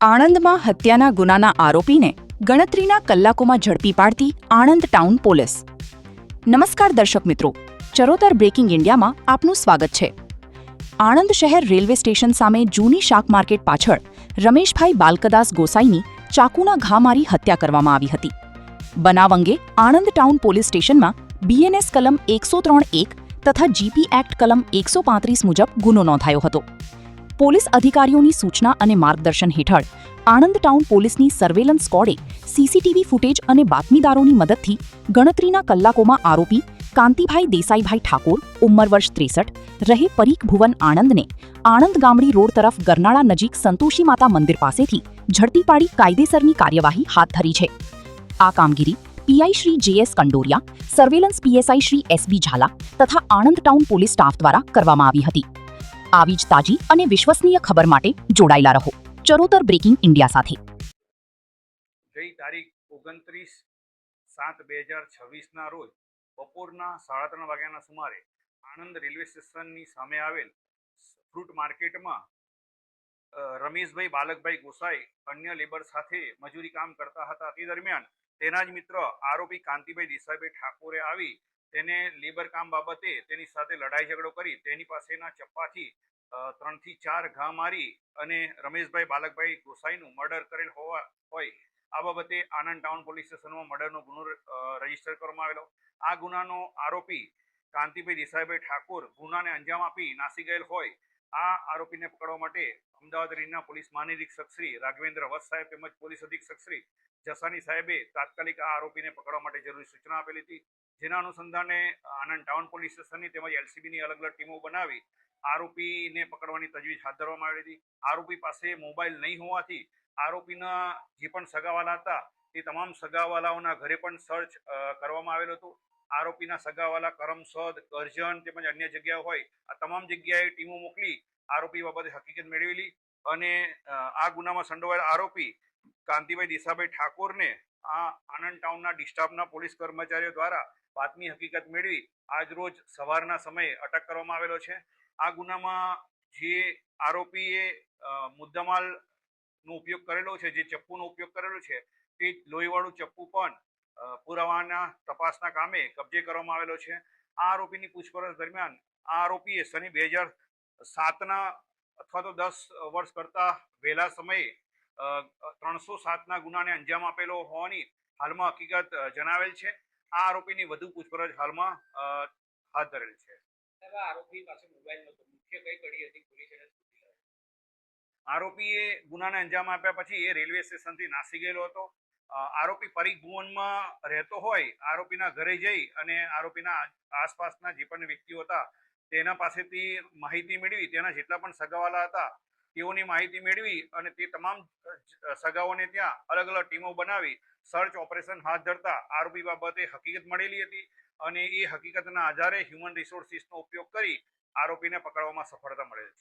આણંદમાં હત્યાના ગુનાના આરોપીને ગણતરીના કલાકોમાં ઝડપી પાડતી આણંદ ટાઉન પોલીસ. નમસ્કાર દર્શક મિત્રો, ચરોતર બ્રેકિંગ ઇન્ડિયામાં આપનું સ્વાગત છે. આણંદ શહેર રેલવે સ્ટેશન સામે જૂની શાક માર્કેટ પાછળ રમેશભાઈ બાલકદાસ ગોસાઈની ચાકુના ઘા મારી હત્યા કરવામાં આવી હતી. બનાવ અંગે આણંદ ટાઉન પોલીસ સ્ટેશનમાં બીએનએસ કલમ 103(1) તથા જીપી એક્ટ કલમ 135 મુજબ ગુનો નોંધાયો હતો. પોલીસ અધિકારીઓની સૂચના અને માર્ગદર્શન હેઠળ આણંદ ટાઉન પોલીસની સર્વેલન્સ સ્ક્વોડે સીસીટીવી ફૂટેજ અને બાતમીદારોની મદદથી ગણતરીના કલાકોમાં આરોપી કાંતિભાઈ દેસાઈભાઈ ઠાકોર, ઉંમર વર્ષ 63, રહે પરીખ ભુવન આણંદને આણંદ ગામડી રોડ તરફ ગરનાળા નજીક સંતોષી માતા મંદિર પાસેથી ઝડપી પાડી કાયદેસરની કાર્યવાહી હાથ ધરી છે. આ કામગીરી PI Shri JS Kandoria, surveillance PSI Shri SB Zala તથા આણંદ ટાઉન પોલીસ સ્ટાફ દ્વારા કરવામાં આવી હતી. આવી જ તાજી અને વિશ્વસનીય ખબર માટે જોડાયેલા રહો ચરોતર બ્રેકિંગ ઇન્ડિયા સાથે. ગઈ તારીખ 29/7/2026 ના રોજ બપોરના 3:30 વાગ્યાના સુમારે આણંદ રેલવે સ્ટેશનની સામે આવેલ ફ્રૂટ માર્કેટમાં રમેશભાઈ બાલકભાઈ ગોસાઈ અન્ય લેબર સાથે મજૂરી કામ કરતા હતા. તે દરમિયાન તેના જ મિત્ર આરોપી કાંતિભાઈ દેસાઈભાઈ ઠાકોરે આવી તેને લેબર કામ બાબતે તેની સાથે લડાઈ ઝઘડો કરી તેની પાસેના ચપ્પાથી 3 થી 4 ઘા મારી અને રમેશભાઈ બાલકભાઈ ગોસાઈનું મર્ડર કરેલ હોય આ બાબતે આણંદ ટાઉન પોલીસ સ્ટેશનમાં મર્ડરનો ગુનો રજીસ્ટર કરવામાં આવેલો. આ ગુનાનો આરોપી કાંતિભાઈ દેસાઈભાઈ ઠાકોર ગુનાને અંજામ આપી નાસી ગયેલ હોય. આ આરોપીને પકડવા માટે અમદાવાદ રેન્જના પોલીસ મહાનિરીક્ષક શ્રી રાઘવેન્દ્ર વત્સ સાહેબ તેમજ પોલીસ અધિક્ષક શ્રી જસાની સાહેબે તાત્કાલિક આ આરોપીને પકડવા માટે જરૂરી સૂચના આપેલી હતી. જેના અનુસંધાને આણંદ ટાઉન પોલીસ સ્ટેશનની તેમજ એલસીબીની અલગ અલગ ટીમો બનાવી આરોપીને પકડવાની તજવીજ હાથ ધરવામાં આવી હતી. આરોપી પાસે મોબાઈલ નહીં હોવાથી આરોપીના જે પણ સગાવાલા હતા તે તમામ સગાવાલાઓના ઘરે પણ સર્ચ કરવામાં આવેલું હતું. આરોપીના સગાવાલા કરમસદ, કરજણ તેમજ અન્ય જગ્યાઓ હોય આ તમામ જગ્યાએ ટીમો મોકલી આરોપી બાબતે હકીકત મેળવેલી અને આ ગુનામાં સંડોવાયેલા આરોપી કાંતિભાઈ દેસાઈભાઈ ઠાકોરને આ આણંદ ટાઉનના ડિસ્ટાફના પોલીસ કર્મચારીઓ દ્વારા બાતમી હકીકત મેળવી આજરોજ સવારના સમયે અટક કરવામાં આવેલો છે. આ ગુનામાં જે આરોપીએ મુદ્દામાલનો ઉપયોગ કરેલો છે, જે ચપ્પુનો ઉપયોગ કરેલો છે તે લોહીવાળું ચપ્પુ પણ પુરાવાના તપાસના કામે કબજે કરવામાં આવેલો છે. આ આરોપીની પૂછપરછ દરમિયાન આ આરોપીએ સને 2007ના અથવા તો 10 વર્ષ કરતા વહેલા સમયે 307ના ગુનાને અંજામ આપેલો હોવાની હાલમાં હકીકત જણાવેલ છે. આ આરોપીની વધુ પૂછપરછ હાલમાં હાથ ધરેલ છે. આરોપી પાસે મોબાઈલ નતો, મુખ્ય કઈ કડી હતી પોલીસે? આરોપીએ ગુનાને અંજામ આપ્યા પછી એ રેલવે સ્ટેશનથી નાસી ગયેલો હતો. આરોપી પરીખ ભુવનમાં રહેતો હોય આરોપીના ઘરે જઈ અને આરોપીના આસપાસના જે પણ વ્યક્તિઓ હતા તેના પાસેથી માહિતી મેળવી, તેના જેટલા પણ સગાવાલા હતા તેઓની માહિતી મેળવી અને તે તમામ સગાઓને ત્યાં અલગ અલગ ટીમો બનાવી સર્ચ ઓપરેશન હાથ ધરતા આરોપી બાબતે હકીકત મળેલી હતી અને એ હકીકતના આધારે હ્યુમન રિસોર્સિસનો ઉપયોગ કરી આરોપીને પકડવામાં સફળતા મળેલ છે.